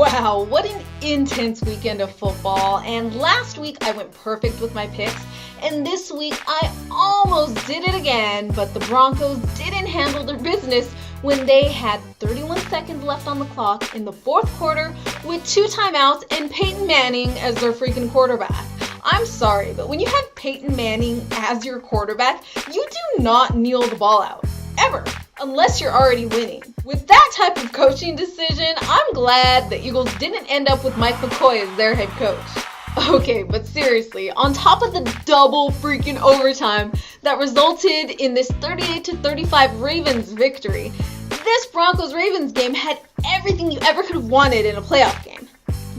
Wow, what an intense weekend of football. And last week I went perfect with my picks. And this week I almost did it again, but the Broncos didn't handle their business when they had 31 seconds left on the clock in the fourth quarter with 2 timeouts and Peyton Manning as their freaking quarterback. I'm sorry, but when you have Peyton Manning as your quarterback, you do not kneel the ball out. Ever. Unless you're already winning. With that type of coaching decision, I'm glad the Eagles didn't end up with Mike McCoy as their head coach. Okay, but seriously, on top of the double freaking overtime that resulted in this 38-35 Ravens victory, this Broncos-Ravens game had everything you ever could have wanted in a playoff game.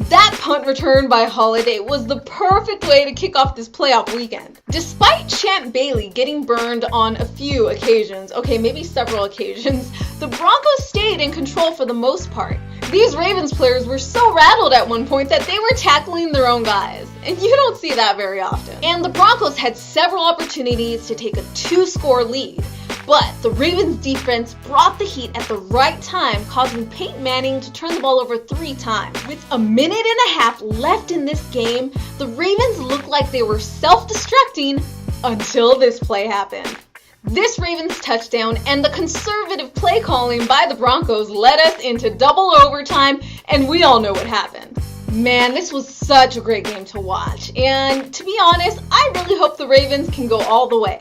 That punt return by Holiday was the perfect way to kick off this playoff weekend. Despite Champ Bailey getting burned on a few occasions, okay, maybe several occasions, the Broncos stayed in control for the most part. These Ravens players were so rattled at one point that they were tackling their own guys, and you don't see that very often. And the Broncos had several opportunities to take a 2-score lead. But the Ravens defense brought the heat at the right time, causing Peyton Manning to turn the ball over 3 times. With a minute and a half left in this game, the Ravens looked like they were self-destructing until this play happened. This Ravens touchdown and the conservative play calling by the Broncos led us into double overtime, and we all know what happened. Man, this was such a great game to watch, and to be honest, I really hope the Ravens can go all the way.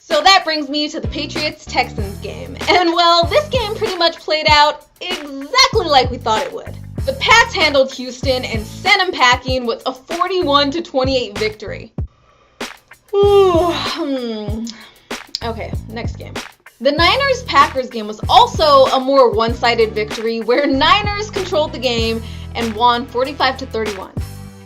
So that brings me to the Patriots-Texans game. And well, this game pretty much played out exactly like we thought it would. The Pats handled Houston and sent them packing with a 41-28 victory. Okay, next game. The Niners-Packers game was also a more one-sided victory where Niners controlled the game and won 45-31.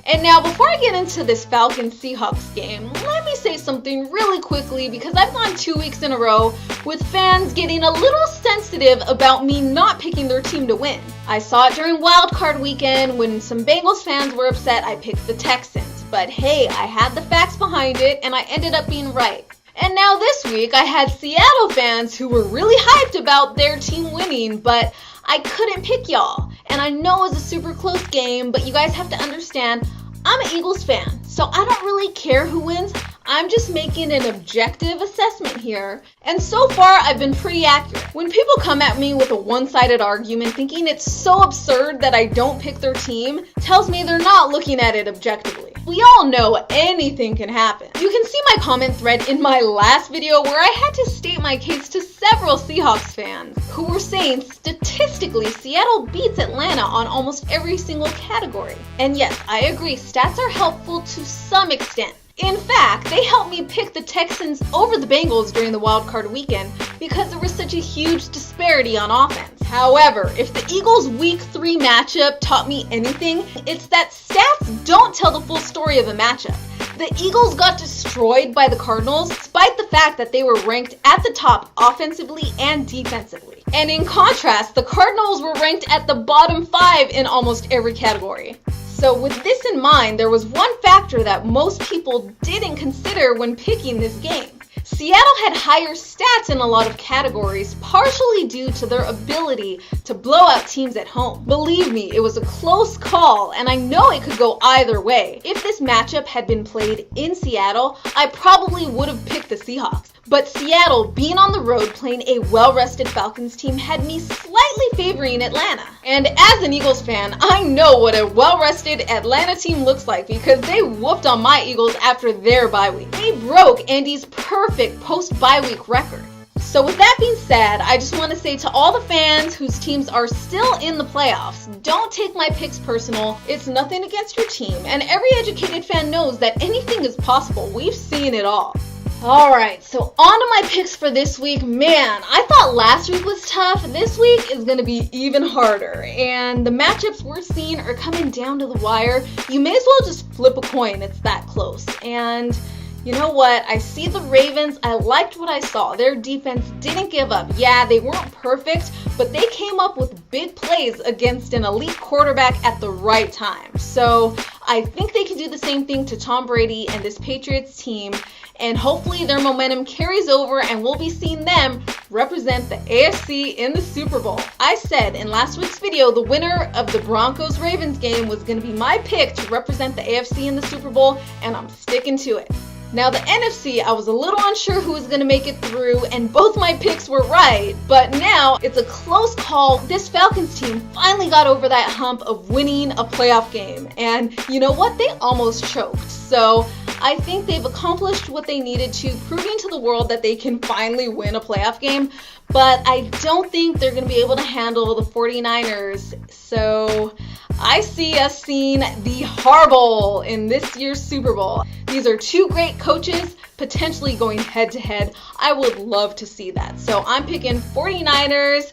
And now, before I get into this Falcons-Seahawks game, let me say something really quickly because I've gone 2 weeks in a row with fans getting a little sensitive about me not picking their team to win. I saw it during Wild Card weekend when some Bengals fans were upset I picked the Texans. But hey, I had the facts behind it and I ended up being right. And now this week, I had Seattle fans who were really hyped about their team winning, but I couldn't pick y'all. And I know it was a super close game, but you guys have to understand, I'm an Eagles fan, so I don't really care who wins. I'm just making an objective assessment here. And so far, I've been pretty accurate. When people come at me with a one-sided argument thinking it's so absurd that I don't pick their team, tells me they're not looking at it objectively. We all know anything can happen. You can see my comment thread in my last video where I had to state my case to several Seahawks fans who were saying statistically Seattle beats Atlanta on almost every single category. And yes, I agree, stats are helpful to some extent. In fact, they helped me pick the Texans over the Bengals during the Wild Card weekend because there was such a huge disparity on offense. However, if the Eagles' Week 3 matchup taught me anything, it's that stats don't tell the full story of a matchup. The Eagles got destroyed by the Cardinals despite the fact that they were ranked at the top offensively and defensively. And in contrast, the Cardinals were ranked at the bottom 5 in almost every category. So with this in mind, there was one factor that most people didn't consider when picking this game. Seattle had higher stats in a lot of categories, partially due to their ability to blow out teams at home. Believe me, it was a close call, and I know it could go either way. If this matchup had been played in Seattle, I probably would have picked the Seahawks. But Seattle, being on the road playing a well-rested Falcons team, had me slightly favoring Atlanta. And as an Eagles fan, I know what a well-rested Atlanta team looks like because they whooped on my Eagles after their bye week. They broke Andy's perfect post-bye week record. So with that being said, I just want to say to all the fans whose teams are still in the playoffs, don't take my picks personal. It's nothing against your team, and every educated fan knows that anything is possible. We've seen it all. Alright, so on to my picks for this week. Man, I thought last week was tough. This week is going to be even harder. And the matchups we're seeing are coming down to the wire. You may as well just flip a coin. It's that close. And you know what? I see the Ravens. I liked what I saw. Their defense didn't give up. Yeah, they weren't perfect, but they came up with big plays against an elite quarterback at the right time. So I think they can do the same thing to Tom Brady and this Patriots team, and hopefully their momentum carries over and we'll be seeing them represent the AFC in the Super Bowl. I said in last week's video the winner of the Broncos-Ravens game was going to be my pick to represent the AFC in the Super Bowl, and I'm sticking to it. Now the NFC, I was a little unsure who was going to make it through, and both my picks were right, but now it's a close call. This Falcons team finally got over that hump of winning a playoff game, and you know what? They almost choked. So I think they've accomplished what they needed to, proving to the world that they can finally win a playoff game, but I don't think they're going to be able to handle the 49ers. So I see us seeing the Harbaugh in this year's Super Bowl. These are two great coaches potentially going head to head. I would love to see that. So I'm picking 49ers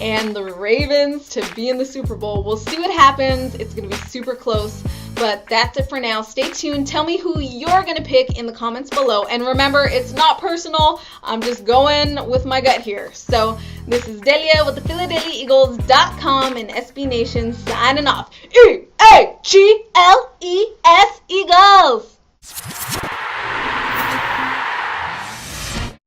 and the Ravens to be in the Super Bowl. We'll see what happens. It's going to be super close, but that's it for now. Stay tuned. Tell me who you're going to pick in the comments below. And remember, it's not personal. I'm just going with my gut here. So this is Delia with the PhiladelphiaEagles.com and SB Nation signing off. EAGLES